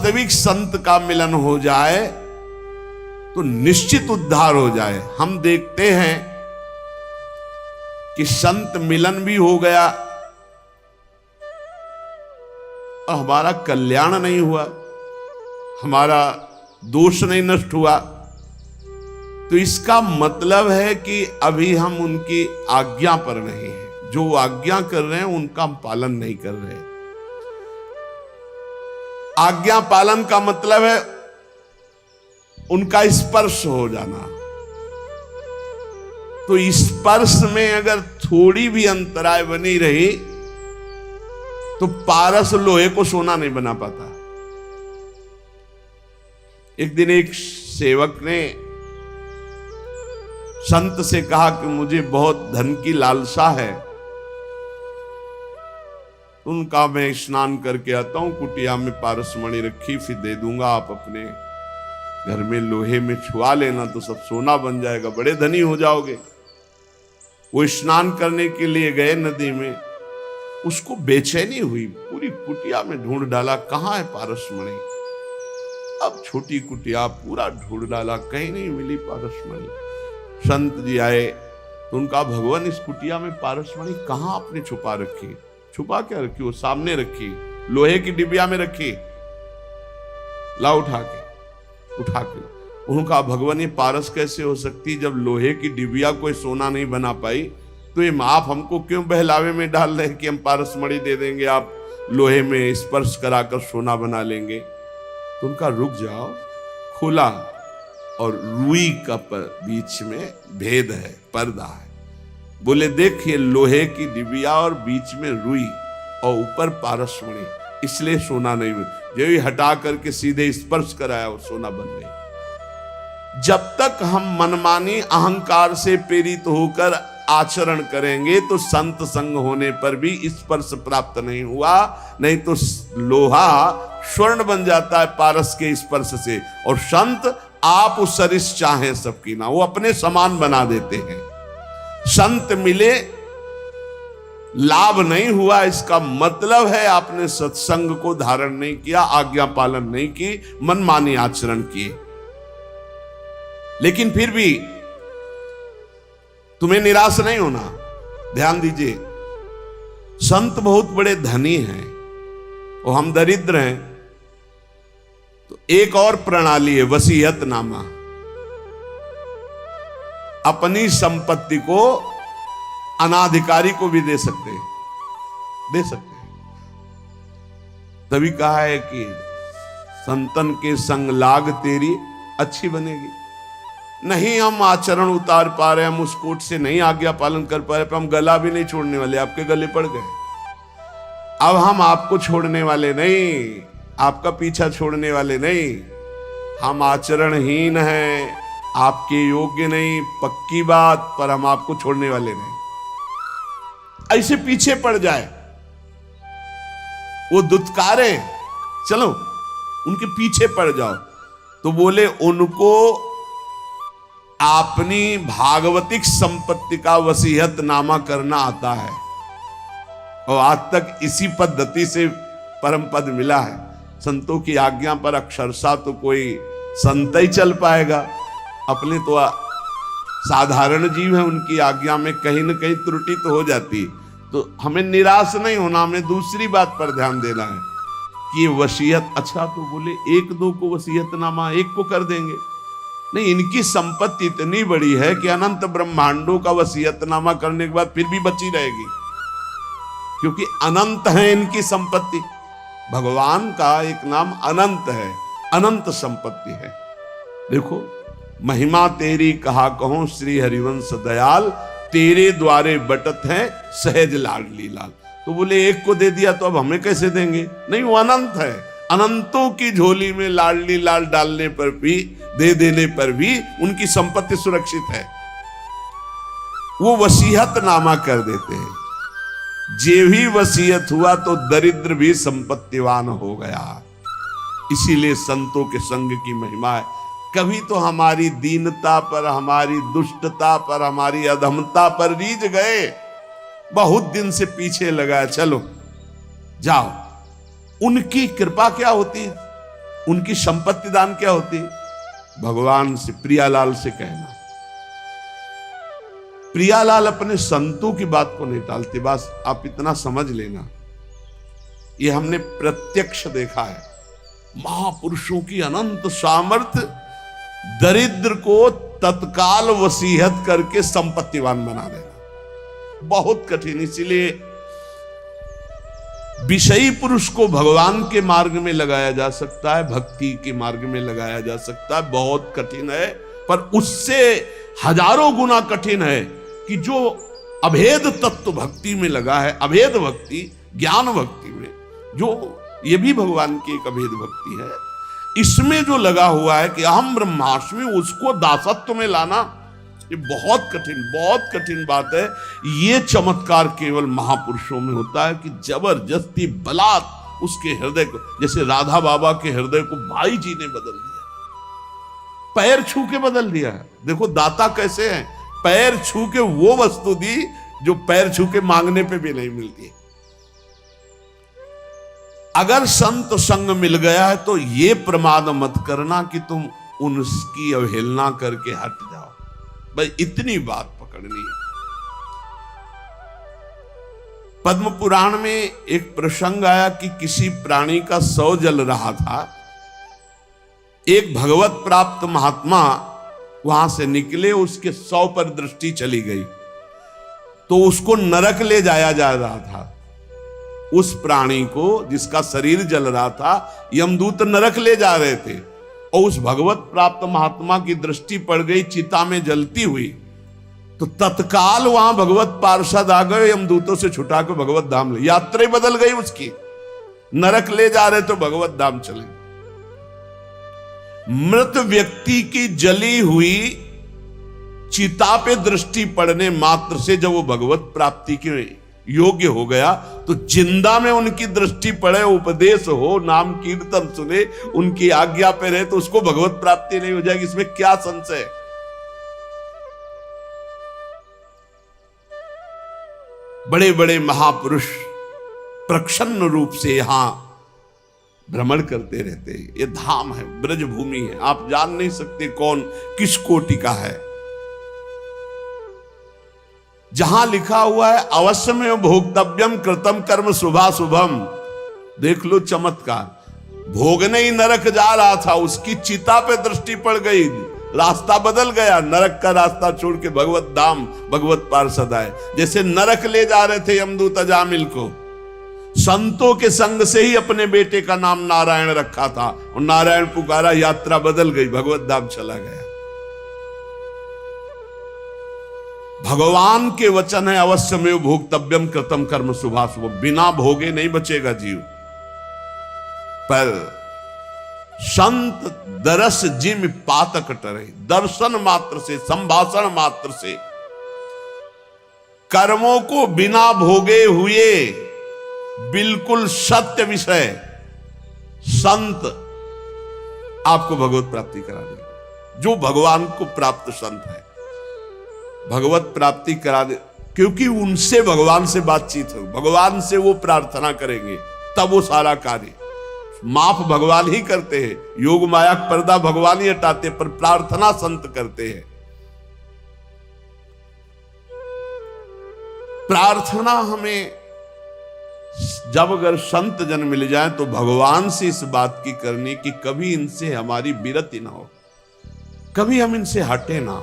वास्तविक संत का मिलन हो जाए तो निश्चित उद्धार हो जाए। हम देखते हैं कि संत मिलन भी हो गया और हमारा कल्याण नहीं हुआ, हमारा दोष नहीं नष्ट हुआ, तो इसका मतलब है कि अभी हम उनकी आज्ञा पर नहीं हैं। जो आज्ञा कर रहे हैं उनका हम पालन नहीं कर रहे। आज्ञा पालन का मतलब है उनका स्पर्श हो जाना। तो स्पर्श में अगर थोड़ी भी अंतराय बनी रही तो पारस लोहे को सोना नहीं बना पाता। एक दिन एक सेवक ने संत से कहा कि मुझे बहुत धन की लालसा है, उनका मैं स्नान करके आता हूं, कुटिया में पारसमणि रखी, फिर दे दूंगा, आप अपने घर में लोहे में छुआ लेना तो सब सोना बन जाएगा, बड़े धनी हो जाओगे। वो स्नान करने के लिए गए नदी में, उसको बेचैनी हुई, पूरी कुटिया में ढूंढ डाला, कहां है पारसमणि। अब छोटी कुटिया पूरा ढूंढ डाला, कहीं नहीं मिली पारसमणि। संत जी आए तो उनका, भगवान इस कुटिया में पारसमणि कहां आपने छुपा रखी। छुपा क्या रखी? वो सामने रखी, लोहे की डिबिया में रखी, ला उठा के। उनका, भगवान ये पारस कैसे हो सकती, जब लोहे की डिबिया कोई सोना नहीं बना पाई तो ये आप हमको क्यों बहलावे में डाल रहे हैं कि हम पारसमणि दे देंगे, आप लोहे में स्पर्श कराकर सोना बना लेंगे। तो उनका, रुक जाओ। खोला और रुई का बीच में भेद है, पर्दा है। बोले, देखिए लोहे की डिबिया और बीच में रुई और ऊपर पारसमणि, इसलिए सोना नहीं बन। जो ही हटा करके सीधे स्पर्श कराया वो सोना बन गई। जब तक हम मनमानी अहंकार से प्रेरित होकर आचरण करेंगे तो संत संग होने पर भी स्पर्श प्राप्त नहीं हुआ। नहीं तो लोहा स्वर्ण बन जाता है पारस के स्पर्श से, और संत आप उस सरिस चाहें सबकी ना, वो अपने समान बना देते हैं। संत मिले, लाभ नहीं हुआ, इसका मतलब है आपने सत्संग को धारण नहीं किया, आज्ञा पालन नहीं की, मनमानी आचरण किए। लेकिन फिर भी तुम्हें निराश नहीं होना। ध्यान दीजिए, संत बहुत बड़े धनी हैं और हम दरिद्र हैं। तो एक और प्रणाली है, वसीयतनामा। अपनी संपत्ति को अनाधिकारी को भी दे सकते हैं। तभी कहा है कि संतन के संग लाग तेरी अच्छी बनेगी। नहीं हम आचरण उतार पा रहे, हम उस कोट से नहीं आज्ञा पालन कर पा रहे, पर हम गला भी नहीं छोड़ने वाले, आपके गले पड़ गए। अब हम आपको छोड़ने वाले नहीं, आपका पीछा छोड़ने वाले नहीं, हम आचरणहीन हैं, आपके योग्य नहीं, पक्की बात, पर हम आपको छोड़ने वाले नहीं। ऐसे पीछे पड़ जाए, वो दुत्कारे, चलो उनके पीछे पड़ जाओ। तो बोले, उनको अपनी भागवतिक संपत्ति का वसीयतनामा करना आता है, और आज तक इसी पद्धति से परम पद मिला है। संतों की आज्ञा पर अक्षरशः तो कोई संत ही चल पाएगा, अपने तो साधारण जीव है, उनकी आज्ञा में कहीं न कहीं त्रुटि तो हो जाती। तो हमें निराश नहीं होना, हमें दूसरी बात पर ध्यान देना है कि ये वसीयत, अच्छा तो बोले एक दो को वसीयतनामा एक को कर देंगे, नहीं, इनकी संपत्ति इतनी बड़ी है कि अनंत ब्रह्मांडों का वसीयतनामा करने के बाद फिर भी बची रहेगी, क्योंकि अनंत है इनकी संपत्ति। भगवान का एक नाम अनंत है, अनंत संपत्ति है। देखो, महिमा तेरी कहा कहूं श्री हरिवंश दयाल, तेरे द्वारे बटत है सहज लाडली लाल। तो बोले एक को दे दिया तो अब हमें कैसे देंगे? नहीं, वो अनंत है, अनंतों की झोली में लाडली लाल डालने पर भी, दे देने पर भी उनकी संपत्ति सुरक्षित है। वो वसीयतनामा कर देते हैं। जे भी वसीयत हुआ तो दरिद्र भी संपत्तिवान हो गया। इसीलिए संतों के संग की महिमा है। कभी तो हमारी दीनता पर, हमारी दुष्टता पर, हमारी अधमता पर रीझ गए, बहुत दिन से पीछे लगा, चलो जाओ। उनकी कृपा क्या होती है? उनकी संपत्ति दान क्या होती? भगवान से, प्रियालाल से कहना। प्रियालाल अपने संतों की बात को नहीं टालते। बस आप इतना समझ लेना, ये हमने प्रत्यक्ष देखा है। महापुरुषों की अनंत सामर्थ्य दरिद्र को तत्काल वसीयत करके संपत्तिवान बना देना बहुत कठिन। इसीलिए विषयी पुरुष को भगवान के मार्ग में लगाया जा सकता है, भक्ति के मार्ग में लगाया जा सकता है, बहुत कठिन है। पर उससे हजारों गुना कठिन है कि जो अभेद तत्व भक्ति में लगा है, अभेद भक्ति, ज्ञान भक्ति में, जो ये भी भगवान की एक अभेद भक्ति है, इसमें जो लगा हुआ है कि अहम ब्रह्मास्मि, उसको दासत्व में लाना, ये बहुत कठिन बात है। ये चमत्कार केवल महापुरुषों में होता है कि जबरदस्ती बलात् उसके हृदय को, जैसे राधा बाबा के हृदय को भाई जी ने बदल दिया, पैर छू के बदल दिया। देखो दाता कैसे हैं, पैर छू के वो वस्तु दी जो पैर छू के मांगने पे भी नहीं मिलती। अगर संत संग मिल गया है तो ये प्रमाद मत करना कि तुम उनकी अवहेलना करके हट जाओ। भाई इतनी बात पकड़नी है। पद्म पुराण में एक प्रसंग आया कि किसी प्राणी का शव जल रहा था। एक भगवत प्राप्त महात्मा वहां से निकले, उसके शव पर दृष्टि चली गई तो उसको नरक ले जाया जा रहा था। उस प्राणी को जिसका शरीर जल रहा था यमदूत नरक ले जा रहे थे, और उस भगवत प्राप्त महात्मा की दृष्टि पड़ गई चिता में जलती हुई, तो तत्काल वहां भगवत पार्षद आ गए, यमदूतों से छुटा के भगवत धाम ले। यात्रा बदल गई उसकी, नरक ले जा रहे तो भगवत धाम चले। मृत व्यक्ति की जली हुई चिता पे दृष्टि पड़ने मात्र से जब वो भगवत प्राप्ति के योग्य हो गया, तो जिंदा में उनकी दृष्टि पड़े, उपदेश हो, नाम कीर्तन सुने, उनकी आज्ञा पे रहे, तो उसको भगवत प्राप्ति नहीं हो जाएगी। इसमें क्या संशय? बड़े बड़े महापुरुष प्रसन्न रूप से यहां भ्रमण करते रहते हैं। ये धाम है, ब्रजभूमि है, आप जान नहीं सकते कौन किस कोटि का है। जहां लिखा हुआ है अवश्य में भोक्तव्यम कृतम कर्म शुभाशुभम, देख लो चमत्कार। भोगने ही नरक जा रहा था, उसकी चिता पे दृष्टि पड़ गई, रास्ता बदल गया, नरक का रास्ता छोड़ के भगवत धाम, भगवत पार्षद आए। जैसे नरक ले जा रहे थे यमदूत अजामिल को, संतों के संग से ही अपने बेटे का नाम नारायण रखा था, और नारायण पुकारा, यात्रा बदल गई, भगवत धाम चला गया। भगवान के वचन है अवश्य में भोक्तव्यम कृतम कर्म शुभाशुभ, बिना भोगे नहीं बचेगा जीव। पर संत दरस जिम पातक टरे, दर्शन मात्र से, संभाषण मात्र से, कर्मों को बिना भोगे हुए बिल्कुल सत्य विषय संत आपको भगवत प्राप्ति करा देगा। जो भगवान को प्राप्त संत है भगवत प्राप्ति करा दे, क्योंकि उनसे भगवान से बातचीत हो, भगवान से वो प्रार्थना करेंगे, तब वो सारा कार्य माफ भगवान ही करते हैं। योग माया पर्दा भगवान ही हटाते, पर प्रार्थना संत करते हैं। प्रार्थना हमें जब अगर संत जन मिल जाए तो भगवान से इस बात की करनी कि कभी इनसे हमारी विरति ना हो, कभी हम इनसे हटे ना।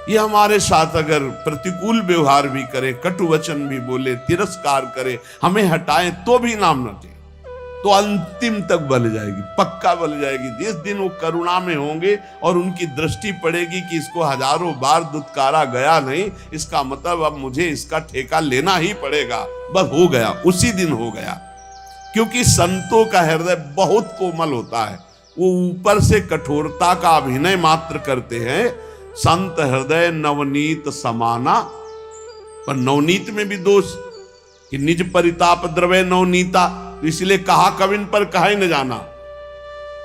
ये हमारे साथ अगर प्रतिकूल व्यवहार भी करे, कटु वचन भी बोले, तिरस्कार करे, हमें हटाएं तो भी नाम न दे, तो अंतिम तक बल जाएगी, पक्का बल जाएगी। जिस दिन वो करुणा में होंगे और उनकी दृष्टि पड़ेगी कि इसको हजारों बार दुत्कारा गया नहीं, इसका मतलब अब मुझे इसका ठेका लेना ही पड़ेगा, बस हो गया, उसी दिन हो गया। क्योंकि संतों का हृदय बहुत कोमल होता है, वो ऊपर से कठोरता का अभिनय मात्र करते हैं। संत हृदय नवनीत समाना, पर नवनीत में भी दोष कि निज परिताप द्रव्य नवनीता, तो इसलिए कहा कविन पर कहा ही न जाना।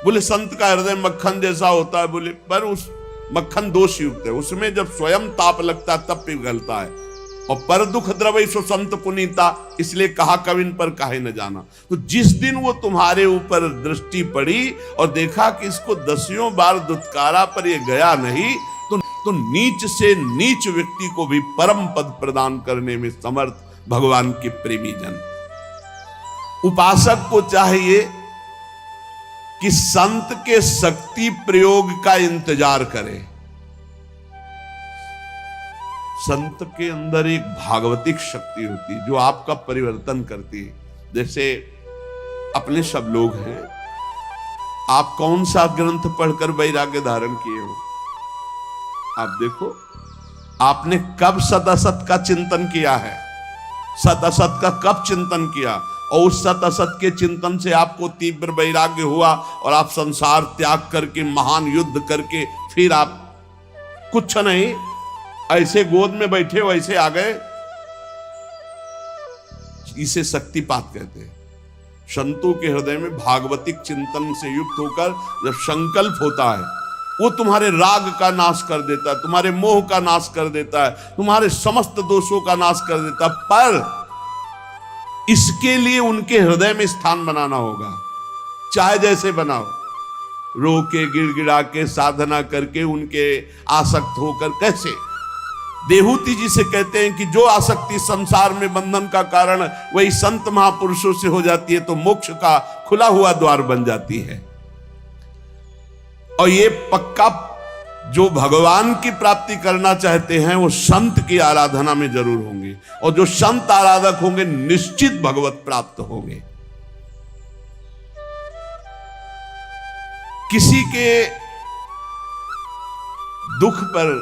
बोले संत का हृदय मक्खन जैसा होता है, बोले पर उस मक्खन दोष युक्त है, उसमें जब स्वयं ताप लगता है तब पिघलता है, और पर दुख द्रवै सो संत पुनीता, इसलिए कहा कविन पर काहे न जाना। तो जिस दिन वो तुम्हारे ऊपर दृष्टि पड़ी और देखा कि इसको 10 बार दुत्कारा पर ये गया नहीं, तो नीच से नीच व्यक्ति को भी परम पद प्रदान करने में समर्थ भगवान के प्रेमी जन। उपासक को चाहिए कि संत के शक्ति प्रयोग का इंतजार करे। संत के अंदर एक भागवतिक शक्ति होती है जो आपका परिवर्तन करती है। जैसे अपने सब लोग हैं, आप कौन सा ग्रंथ पढ़कर वैराग्य धारण किए हो? आप देखो, आपने कब सत असत का चिंतन किया है? सत असत का कब चिंतन किया? और उस सत असत के चिंतन से आपको तीव्र वैराग्य हुआ और आप संसार त्याग करके महान युद्ध करके फिर आप कुछ नहीं, ऐसे गोद में बैठे हो ऐसे आ गए। इसे शक्तिपात कहते हैं। संतों के हृदय में भागवतिक चिंतन से युक्त होकर जब संकल्प होता है, वो तुम्हारे राग का नाश कर देता है, तुम्हारे मोह का नाश कर देता है, तुम्हारे समस्त दोषों का नाश कर देता है। पर इसके लिए उनके हृदय में स्थान बनाना होगा, चाहे जैसे बनाओ, रो के गिड़गिड़ा के साधना करके उनके आसक्त होकर। कैसे? देहूती जी से कहते हैं कि जो आसक्ति संसार में बंधन का कारण वही संत महापुरुषों से हो जाती है तो मोक्ष का खुला हुआ द्वार बन जाती है। और ये पक्का जो भगवान की प्राप्ति करना चाहते हैं वो संत की आराधना में जरूर होंगे, और जो संत आराधक होंगे निश्चित भगवत प्राप्त होंगे। किसी के दुख पर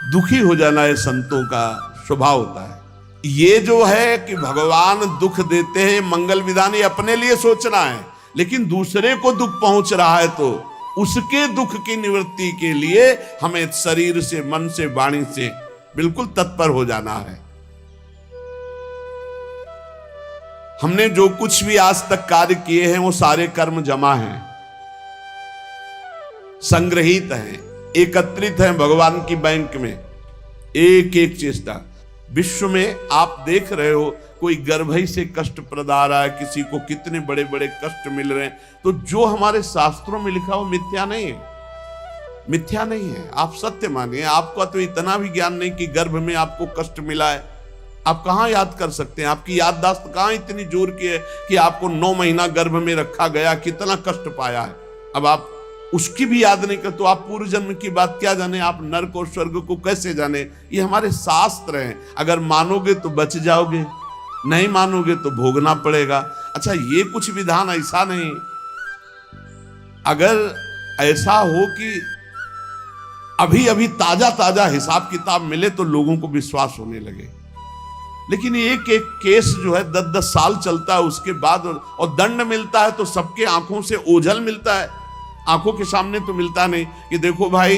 दुखी हो जाना है संतों का स्वभाव होता है। ये जो है कि भगवान दुख देते हैं, मंगल विधान, ये अपने लिए सोचना है, लेकिन दूसरे को दुख पहुंच रहा है तो उसके दुख की निवृत्ति के लिए हमें शरीर से, मन से, वाणी से बिल्कुल तत्पर हो जाना है। हमने जो कुछ भी आज तक कार्य किए हैं वो सारे कर्म जमा हैं, संग्रहित हैं, एकत्रित हैं भगवान की बैंक में। एक एक चेष्टा विश्व में आप देख रहे हो, कोई गर्भई से कष्ट प्रदा रहा है, किसी को कितने बड़े बड़े कष्ट मिल रहे हैं, तो जो हमारे शास्त्रों में लिखा वो मिथ्या नहीं है, मिथ्या नहीं है। आप सत्य मानिए। आपका तो इतना भी ज्ञान नहीं कि गर्भ में आपको कष्ट मिला है, आप कहां याद कर सकते हैं? आपकी याददाश्त कहां इतनी जोर की है कि आपको 9 महीना गर्भ में रखा गया, कितना कष्ट पाया है। अब आप उसकी भी याद नहीं कर तो आप पूर्व जन्म की बात क्या जाने, आप नरक और स्वर्ग को कैसे जाने? ये हमारे शास्त्र हैं। अगर मानोगे तो बच जाओगे, नहीं मानोगे तो भोगना पड़ेगा। अच्छा, ये कुछ विधान ऐसा नहीं, अगर ऐसा हो कि अभी अभी ताजा ताजा हिसाब किताब मिले तो लोगों को विश्वास होने लगे, लेकिन एक एक केस जो है 10-10 साल चलता है, उसके बाद और दंड मिलता है तो सबके आंखों से ओझल मिलता है, आंखों के सामने तो मिलता नहीं कि देखो भाई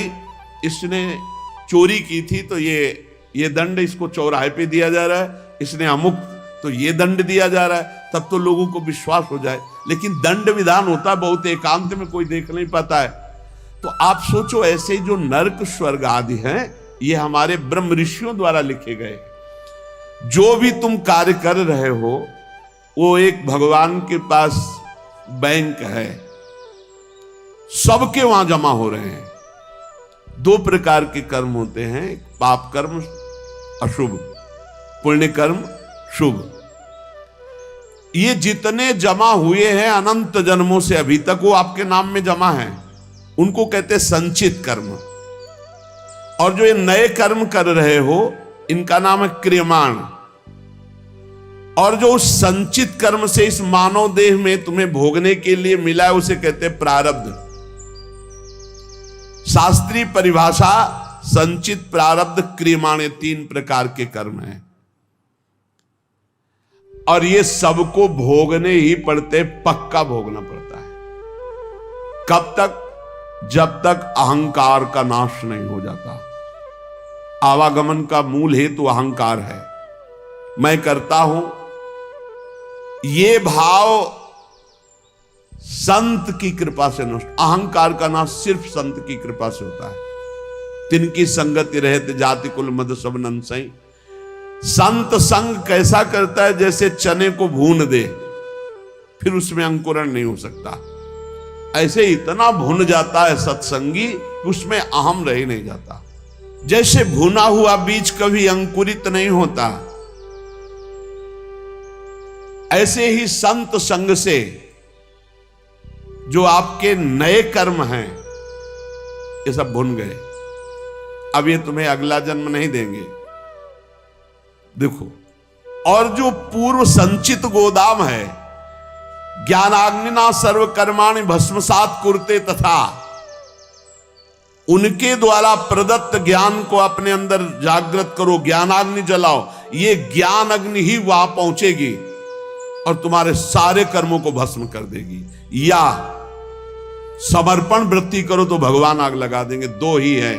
इसने चोरी की थी तो ये दंड इसको चौराहे पे दिया जा रहा है, इसने अमुक तो ये दंड दिया जा रहा है, तब तो लोगों को विश्वास हो जाए। लेकिन दंड विधान होता है बहुत एकांत में, कोई देख नहीं पाता है। तो आप सोचो, ऐसे जो नरक स्वर्ग आदि हैं ये हमारे ब्रह्म ऋषियों द्वारा लिखे गए। जो भी तुम कार्य कर रहे हो वो एक भगवान के पास बैंक है, सबके वहां जमा हो रहे हैं। 2 प्रकार के कर्म होते हैं, पाप कर्म अशुभ, पुण्य कर्म शुभ। ये जितने जमा हुए हैं अनंत जन्मों से अभी तक वो आपके नाम में जमा है, उनको कहते हैं संचित कर्म। और जो ये नए कर्म कर रहे हो इनका नाम है क्रियमाण। और जो उस संचित कर्म से इस मानव देह में तुम्हें भोगने के लिए मिला है उसे कहते हैं प्रारब्ध। शास्त्रीय परिभाषा संचित, प्रारब्ध, क्रियमाण, ये 3 प्रकार के कर्म हैं और ये सबको भोगने ही पड़ते, पक्का भोगना पड़ता है। कब तक? जब तक अहंकार का नाश नहीं हो जाता। आवागमन का मूल हेतु अहंकार है, मैं करता हूं, ये भाव संत की कृपा से नष्ट। अहंकार का नाश सिर्फ संत की कृपा से होता है। तिनकी संगति रहते जाति कुल मद सब नंसई, संत संग कैसा करता है, जैसे चने को भून दे, फिर उसमें अंकुरण नहीं हो सकता। ऐसे इतना भुन जाता है सत्संगी कि उसमें अहम रह नहीं जाता। जैसे भुना हुआ बीज कभी अंकुरित नहीं होता, ऐसे ही संत संग से जो आपके नए कर्म हैं ये सब भुन गए। अब ये तुम्हें अगला जन्म नहीं देंगे। देखो, और जो पूर्व संचित गोदाम है, ज्ञानाग्निना सर्व कर्माणि भस्मसात कुरुते तथा, उनके द्वारा प्रदत्त ज्ञान को अपने अंदर जागृत करो, ज्ञानाग्नि जलाओ। ये ज्ञान अग्नि ही वहां पहुंचेगी और तुम्हारे सारे कर्मों को भस्म कर देगी। या समर्पण वृत्ति करो तो भगवान आग लगा देंगे। दो ही है,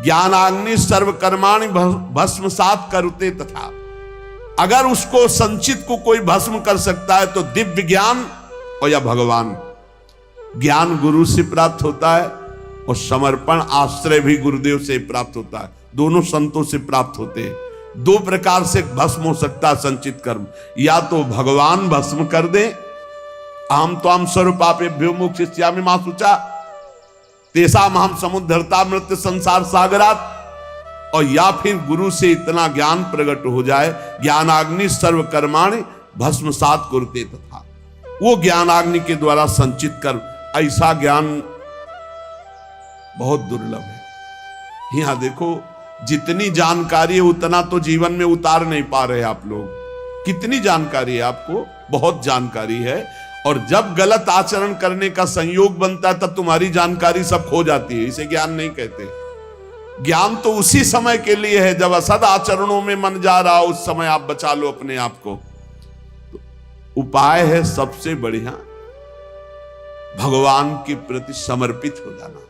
ज्ञानाग्नि सर्व कर्माणि भस्मसात कुरुते तथा। अगर उसको संचित को कोई भस्म कर सकता है तो दिव्य ज्ञान और या भगवान। ज्ञान गुरु से प्राप्त होता है और समर्पण आश्रय भी गुरुदेव से प्राप्त होता है। दोनों संतों से प्राप्त होते हैं। दो प्रकार से भस्म हो सकता है संचित कर्म, या तो भगवान भस्म कर दे, अहम त्वाम स्वरूपापेभ्यो मोक्षयिष्यामि मा शुचा तेषाम् अहम समुद्धरता मृत्यु संसार सागरात, और या फिर गुरु से इतना ज्ञान प्रकट हो जाए, ज्ञानाग्नि सर्व कर्माणि भस्मसात कुरुते तथा, वो ज्ञानाग्नि के द्वारा संचित कर्म। ऐसा ज्ञान बहुत दुर्लभ है। यहां देखो, जितनी जानकारी है उतना तो जीवन में उतार नहीं पा रहे आप लोग। कितनी जानकारी है आपको, बहुत जानकारी है, और जब गलत आचरण करने का संयोग बनता है तब तुम्हारी जानकारी सब खो जाती है। इसे ज्ञान नहीं कहते। ज्ञान तो उसी समय के लिए है जब असद आचरणों में मन जा रहा हो, उस समय आप बचा लो अपने आप को। तो उपाय है सबसे बढ़िया, भगवान के प्रति समर्पित हो जाना।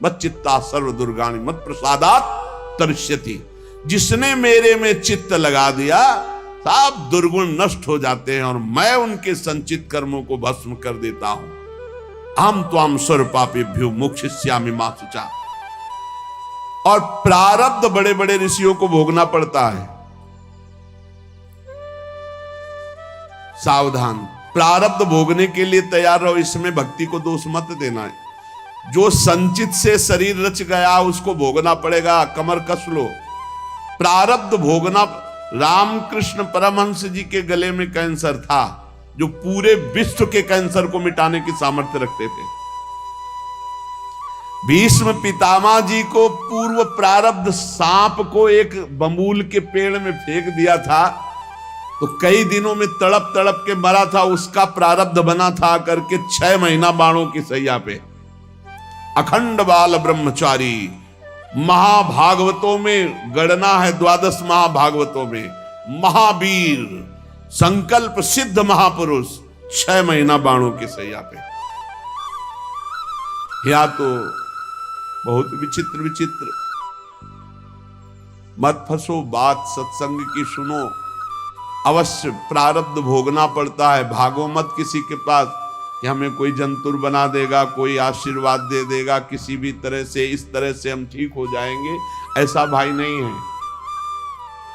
मत चित्ता सर्व दुर्गाणि मत प्रसादात तरिष्यति। जिसने मेरे में चित्त लगा दिया, सब दुर्गुण नष्ट हो जाते हैं और मैं उनके संचित कर्मों को भस्म कर देता हूं। अहम त्वाम स्वरूपापेभ्यो मोक्षयिष्यामि मा शुचा। और प्रारब्ध बड़े बड़े ऋषियों को भोगना पड़ता है। सावधान, प्रारब्ध भोगने के लिए तैयार रहो। इसमें भक्ति को दोष मत देना है। जो संचित से शरीर रच गया उसको भोगना पड़ेगा, कमर कस लो। प्रारब्ध भोगना। रामकृष्ण परमहंस जी के गले में कैंसर था, जो पूरे विश्व के कैंसर को मिटाने की सामर्थ्य रखते थे। भीष्म पितामह जी को पूर्व प्रारब्ध सांप को एक बबूल के पेड़ में फेंक दिया था, तो कई दिनों में तड़प तड़प के मरा था। उसका प्रारब्ध बना था करके 6 महीना बाणों की सैया पे। अखंड बाल ब्रह्मचारी। महाभागवतों में गणना है, 12 महाभागवतों में महावीर, संकल्प सिद्ध महापुरुष, 6 महीना बाणों की सैया पे। या तो बहुत विचित्र विचित्र। मत फंसो, बात सत्संग की सुनो। अवश्य प्रारब्ध भोगना पड़ता है। भागो मत किसी के पास कि हमें कोई जंतुर बना देगा, कोई आशीर्वाद दे देगा, किसी भी तरह से इस तरह से हम ठीक हो जाएंगे। ऐसा भाई नहीं है।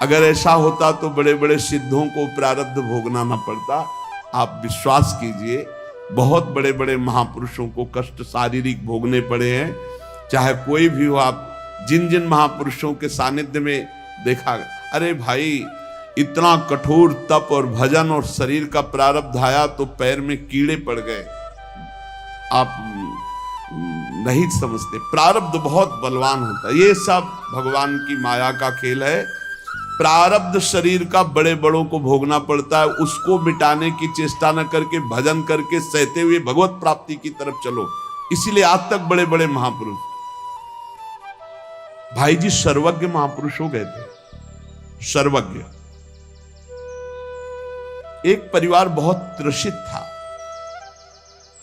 अगर ऐसा होता तो बड़े बड़े सिद्धों को प्रारब्ध भोगना ना पड़ता। आप विश्वास कीजिए, बहुत बड़े बड़े महापुरुषों को कष्ट शारीरिक भोगने पड़े हैं। चाहे कोई भी हो, आप जिन जिन महापुरुषों के सानिध्य में देखा, अरे भाई इतना कठोर तप और भजन और शरीर का प्रारब्ध आया तो पैर में कीड़े पड़ गए। आप नहीं समझते, प्रारब्ध बहुत बलवान होता है। ये सब भगवान की माया का खेल है। प्रारब्ध शरीर का बड़े बड़ों को भोगना पड़ता है। उसको मिटाने की चेष्टा न करके भजन करके सहते हुए भगवत प्राप्ति की तरफ चलो। इसीलिए आज तक बड़े बड़े महापुरुष, भाई जी सर्वज्ञ महापुरुष हो गए थे। सर्वज्ञ। एक परिवार बहुत त्रसित था,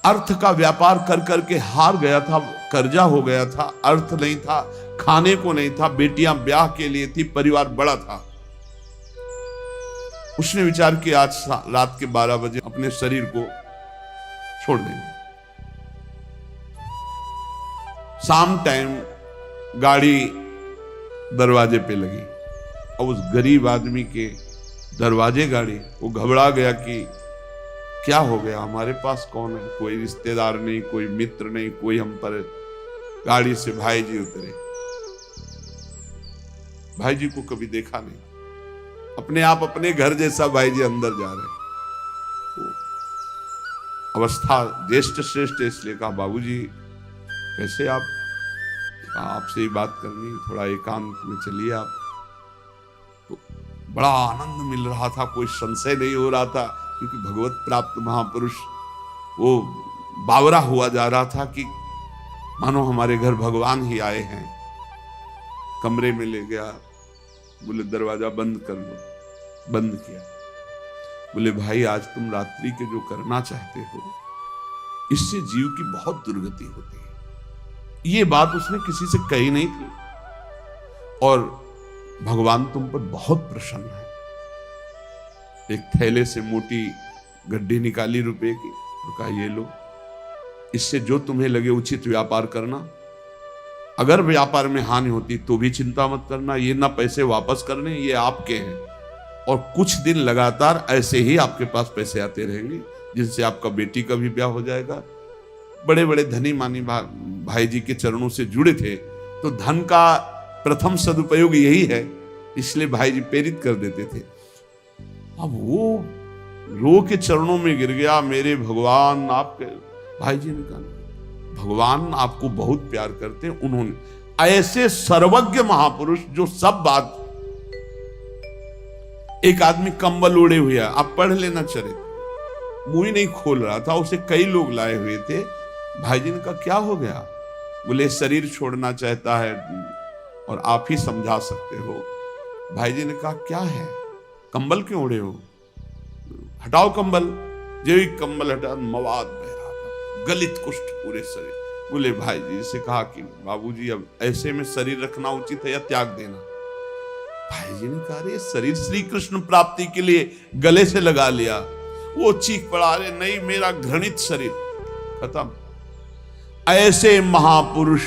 अर्थ का व्यापार कर करके हार गया था, कर्जा हो गया था, अर्थ नहीं था, खाने को नहीं था, बेटियां ब्याह के लिए थी, परिवार बड़ा था। उसने विचार किया आज रात के 12 बजे अपने शरीर को छोड़ देंगे। शाम टाइम गाड़ी दरवाजे पे लगी अब उस गरीब आदमी के दरवाजे गाड़ी, वो घबरा गया कि क्या हो गया, हमारे पास कौन है, कोई रिश्तेदार नहीं, कोई मित्र नहीं, कोई हम पर। गाड़ी से भाई जी उतरे। भाई जी को कभी देखा नहीं, अपने आप अपने घर जैसा भाई जी अंदर जा रहे। अवस्था ज्येष्ठ श्रेष्ठ, इसलिए कहा बाबूजी कैसे आप, आपसे ही बात करनी, थोड़ा एकांत में चलिए आप। तो बड़ा आनंद मिल रहा था, कोई संशय नहीं हो रहा था, क्योंकि भगवत प्राप्त महापुरुष वो बावरा हुआ जा रहा था कि मानो हमारे घर भगवान ही आए हैं। कमरे में ले गया, बोले दरवाजा बंद कर लो। बंद किया। बोले भाई आज तुम रात्रि के जो करना चाहते हो, इससे जीव की बहुत दुर्गति होती है। ये बात उसने किसी से कही नहीं थी, और भगवान तुम पर बहुत प्रसन्न है। एक थैले से मोटी गड्डी निकाली रुपए की, और कहा ये लो, इससे जो तुम्हें लगे उचित व्यापार करना। अगर व्यापार में हानि होती तो भी चिंता मत करना, ये ना पैसे वापस करने, ये आपके हैं। और कुछ दिन लगातार ऐसे ही आपके पास पैसे आते रहेंगे, जिनसे आपका बेटी का भी ब्याह हो जाएगा। बड़े बड़े धनी मानी भाई जी के चरणों से जुड़े थे, तो धन का प्रथम सदुपयोग यही है, इसलिए भाई जी प्रेरित कर देते थे। अब वो रो के चरणों में गिर गया, मेरे भगवान आपके। भाई जी ने कहा भगवान आपको बहुत प्यार करते हैं। उन्होंने ऐसे सर्वज्ञ महापुरुष जो सब बात, एक आदमी कंबल ओढ़े हुए, आप पढ़ लेना चरित्र, मुंह ही नहीं खोल रहा था, उसे कई लोग लाए हुए थे। भाई जी ने कहा क्या हो गया? बोले शरीर छोड़ना चाहता है और आप ही समझा सकते हो। भाई जी ने कहा क्या है, कंबल क्यों ओढ़े हो, हटाओ कंबल। जो ही कंबल हटा, मवाद बह रहा था, गलित कुष्ठ पूरे शरीर। बोले भाई जी से कहा कि बाबूजी अब ऐसे में शरीर रखना उचित है या त्याग देना? भाई जी ने कहा अरे शरीर श्री कृष्ण प्राप्ति के लिए गले से लगा लिया। वो चीख पड़ा, अरे नहीं मेरा घृणित शरीर खत्म। ऐसे महापुरुष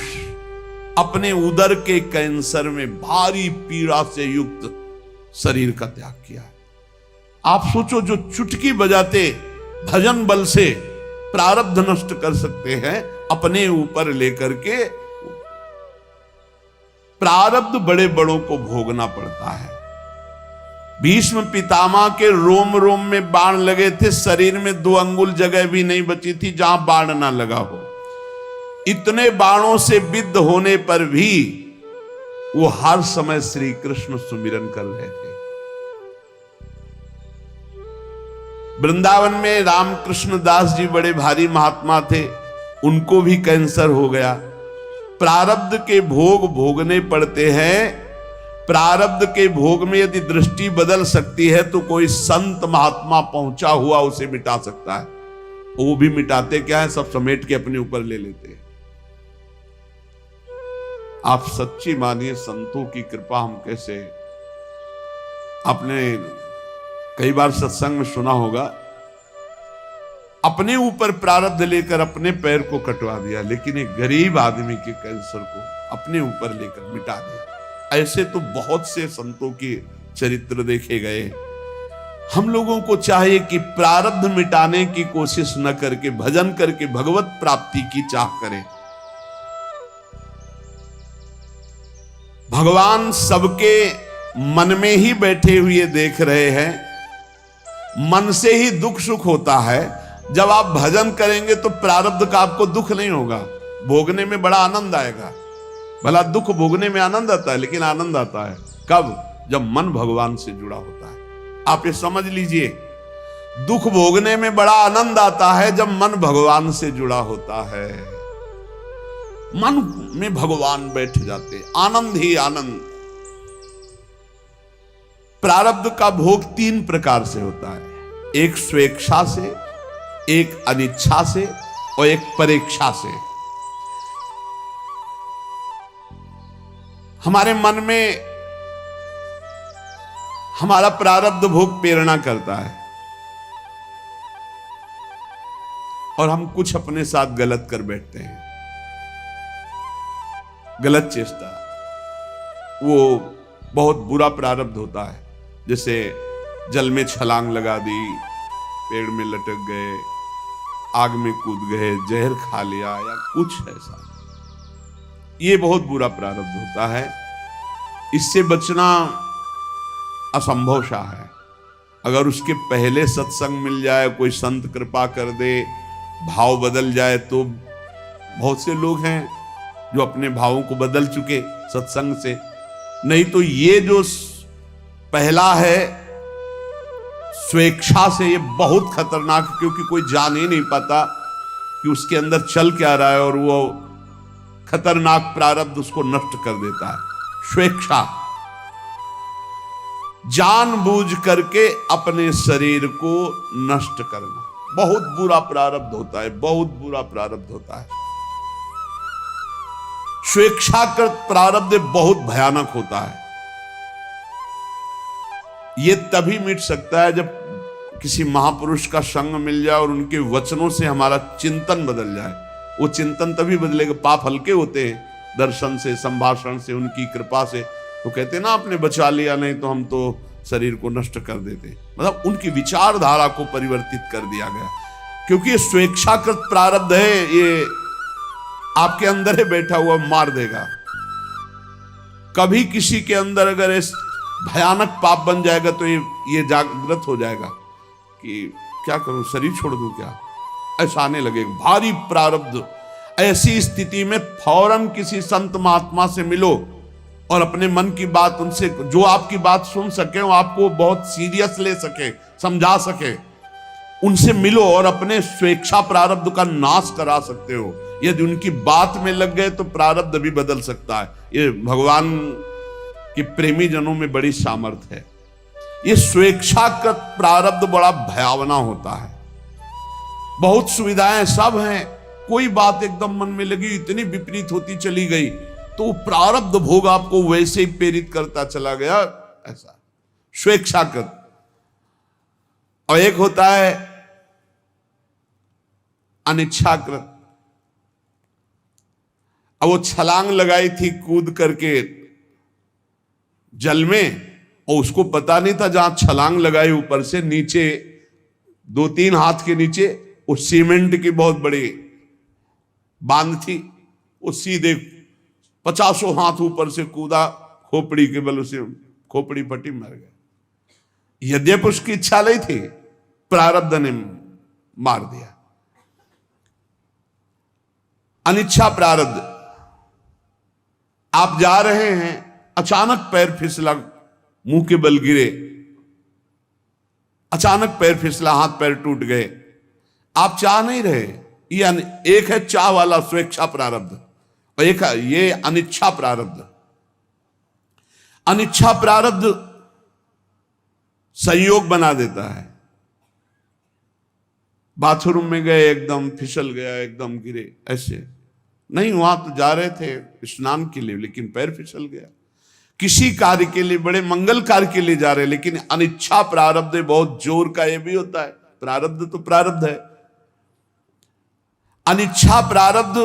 अपने उदर के कैंसर में भारी पीड़ा से युक्त शरीर का त्याग किया है। आप सोचो, जो चुटकी बजाते भजन बल से प्रारब्ध नष्ट कर सकते हैं, अपने ऊपर लेकर के प्रारब्ध बड़े बड़ों को भोगना पड़ता है। भीष्म पितामह के रोम रोम में बाण लगे थे, शरीर में 2 अंगुल जगह भी नहीं बची थी जहां बाण ना लगा हो। इतने बाणों से विद्ध होने पर भी वो हर समय श्री कृष्ण सुमिरन कर रहे थे। वृंदावन में रामकृष्ण दास जी बड़े भारी महात्मा थे, उनको भी कैंसर हो गया। प्रारब्ध के भोग भोगने पड़ते हैं। प्रारब्ध के भोग में यदि दृष्टि बदल सकती है तो कोई संत महात्मा पहुंचा हुआ उसे मिटा सकता है। वो भी मिटाते क्या है, सब समेट के अपने ऊपर ले लेते हैं। आप सच्ची मानिए, संतों की कृपा हम कैसे। आपने कई बार सत्संग में सुना होगा, अपने ऊपर प्रारब्ध लेकर अपने पैर को कटवा दिया, लेकिन एक गरीब आदमी के कैंसर को अपने ऊपर लेकर मिटा दिया। ऐसे तो बहुत से संतों के चरित्र देखे गए। हम लोगों को चाहिए कि प्रारब्ध मिटाने की कोशिश न करके भजन करके भगवत प्राप्ति की चाह करें। भगवान सबके मन में ही बैठे हुए देख रहे हैं। मन से ही दुख सुख होता है। जब आप भजन करेंगे तो प्रारब्ध का आपको दुख नहीं होगा, भोगने में बड़ा आनंद आएगा। भला दुख भोगने में आनंद आता है, लेकिन आनंद आता है कब? जब मन भगवान से जुड़ा होता है। आप ये समझ लीजिए, दुख भोगने में बड़ा आनंद आता है जब मन भगवान से जुड़ा होता है। मन में भगवान बैठ जाते, आनंद ही आनंद। प्रारब्ध का भोग 3 प्रकार से होता है, एक स्वेच्छा से, एक अनिच्छा से और एक परेक्षा से। हमारे मन में हमारा प्रारब्ध भोग प्रेरणा करता है और हम कुछ अपने साथ गलत कर बैठते हैं, गलत चेष्टा। वो बहुत बुरा प्रारब्ध होता है। जैसे जल में छलांग लगा दी, पेड़ में लटक गए, आग में कूद गए, जहर खा लिया या कुछ ऐसा, ये बहुत बुरा प्रारब्ध होता है। इससे बचना असंभव सा है। अगर उसके पहले सत्संग मिल जाए, कोई संत कृपा कर दे, भाव बदल जाए, तो बहुत से लोग हैं जो अपने भावों को बदल चुके सत्संग से। नहीं तो ये जो पहला है स्वेच्छा से, ये बहुत खतरनाक, क्योंकि कोई जान ही नहीं पाता कि उसके अंदर चल क्या रहा है, और वो खतरनाक प्रारब्ध उसको नष्ट कर देता है। स्वेच्छा, जानबूझ करके अपने शरीर को नष्ट करना, बहुत बुरा प्रारब्ध होता है, बहुत बुरा प्रारब्ध होता है। स्वेच्छाकृत प्रारब्ध बहुत भयानक होता है। यह तभी मिट सकता है जब किसी महापुरुष का संग मिल जाए और उनके वचनों से हमारा चिंतन बदल जाए। वो चिंतन तभी बदलेगा, पाप हल्के होते हैं दर्शन से, संभाषण से, उनकी कृपा से। वो कहते ना, आपने बचा लिया, नहीं तो हम तो शरीर को नष्ट कर देते। मतलब उनकी विचारधारा को परिवर्तित कर दिया गया, क्योंकि ये स्वेच्छाकृत प्रारब्ध है, ये आपके अंदर है बैठा हुआ, मार देगा। कभी किसी के अंदर अगर इस भयानक पाप बन जाएगा तो ये जागृत हो जाएगा कि क्या करूं, शरीर छोड़ दूं क्या, ऐसा आने लगेगा भारी प्रारब्ध। ऐसी स्थिति में फौरन किसी संत महात्मा से मिलो और अपने मन की बात उनसे, जो आपकी बात सुन सके, वो आपको बहुत सीरियस ले सके, समझा सके, उनसे मिलो और अपने स्वेच्छा प्रारब्ध का नाश करा सकते हो। यदि उनकी बात में लग गए तो प्रारब्ध भी बदल सकता है। ये भगवान के प्रेमी जनों में बड़ी सामर्थ्य है। ये स्वेच्छाकृत प्रारब्ध बड़ा भयावना होता है। बहुत सुविधाएं सब हैं, कोई बात एकदम मन में लगी, इतनी विपरीत होती चली गई, तो प्रारब्ध भोग आपको वैसे ही प्रेरित करता चला गया, ऐसा स्वेच्छाकृत। और एक होता है अनिच्छाकृत। अब वो छलांग लगाई थी कूद करके जल में, और उसको पता नहीं था जहां छलांग लगाई ऊपर से नीचे 2-3 हाथ के नीचे वो सीमेंट की बहुत बड़ी बांध थी। वो सीधे 50 हाथ ऊपर से कूदा, खोपड़ी के बल से खोपड़ी फटी, मर गया। यद्यपि उसकी इच्छा नहीं थी, प्रारब्ध ने मार दिया। अनिच्छा प्रारब्ध। आप जा रहे हैं, अचानक पैर फिसला, मुंह के बल गिरे, अचानक पैर फिसला, हाथ पैर टूट गए, आप चाह नहीं रहे। ये एक है चाह वाला स्वेच्छा प्रारब्ध, और एक है ये अनिच्छा प्रारब्ध। अनिच्छा प्रारब्ध संयोग बना देता है। बाथरूम में गए, एकदम फिसल गया, एकदम गिरे, ऐसे नहीं, वहां तो जा रहे थे स्नान के लिए, लेकिन पैर फिसल गया। किसी कार्य के लिए, बड़े मंगल कार्य के लिए जा रहे, लेकिन अनिच्छा प्रारब्ध बहुत जोर का, ये भी होता है। प्रारब्ध तो प्रारब्ध है। अनिच्छा प्रारब्ध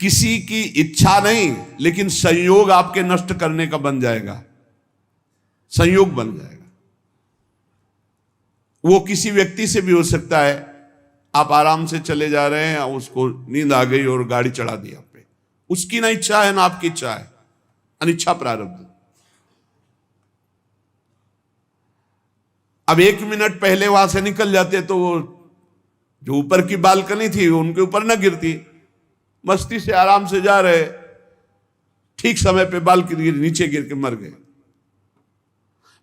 किसी की इच्छा नहीं, लेकिन संयोग आपके नष्ट करने का बन जाएगा, संयोग बन जाएगा। वो किसी व्यक्ति से भी हो सकता है। आप आराम से चले जा रहे हैं, उसको नींद आ गई और गाड़ी चढ़ा दी आप पे, उसकी ना इच्छा है ना आपकी इच्छा है, अनिच्छा प्रारब्ध। अब 1 मिनट पहले वहां से निकल जाते तो वो जो ऊपर की बालकनी थी उनके ऊपर ना गिरती, मस्ती से आराम से जा रहे, ठीक समय पे बालकनी नीचे गिर के मर गए।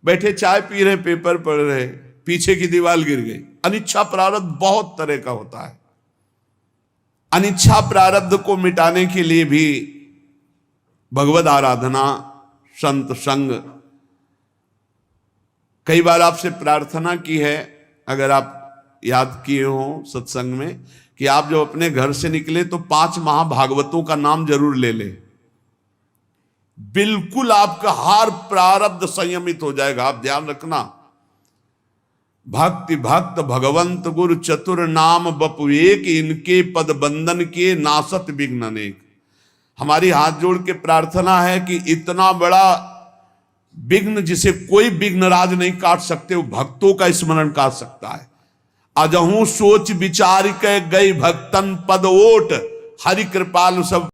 बैठे चाय पी रहे, पेपर पढ़ रहे, पीछे की दीवार गिर गई। अनिच्छा प्रारब्ध बहुत तरह का होता है। अनिच्छा प्रारब्ध को मिटाने के लिए भी भगवद आराधना, संत संग। कई बार आपसे प्रार्थना की है, अगर आप याद किए हो सत्संग में, कि आप जब अपने घर से निकले तो 5 महाभागवतों का नाम जरूर ले ले। बिल्कुल आपका हर प्रारब्ध संयमित हो जाएगा। आप ध्यान रखना, भक्ति भक्त भगवंत गुरु चतुर नाम बपु एक, इनके पद बंधन के नासत विघ्न अनेक। हमारी हाथ जोड़ के प्रार्थना है कि इतना बड़ा विघ्न जिसे कोई विघ्नराज नहीं काट सकते, वो भक्तों का स्मरण काट सकता है। अजहू सोच विचार के गई भक्तन पद ओट, हरि कृपाल सब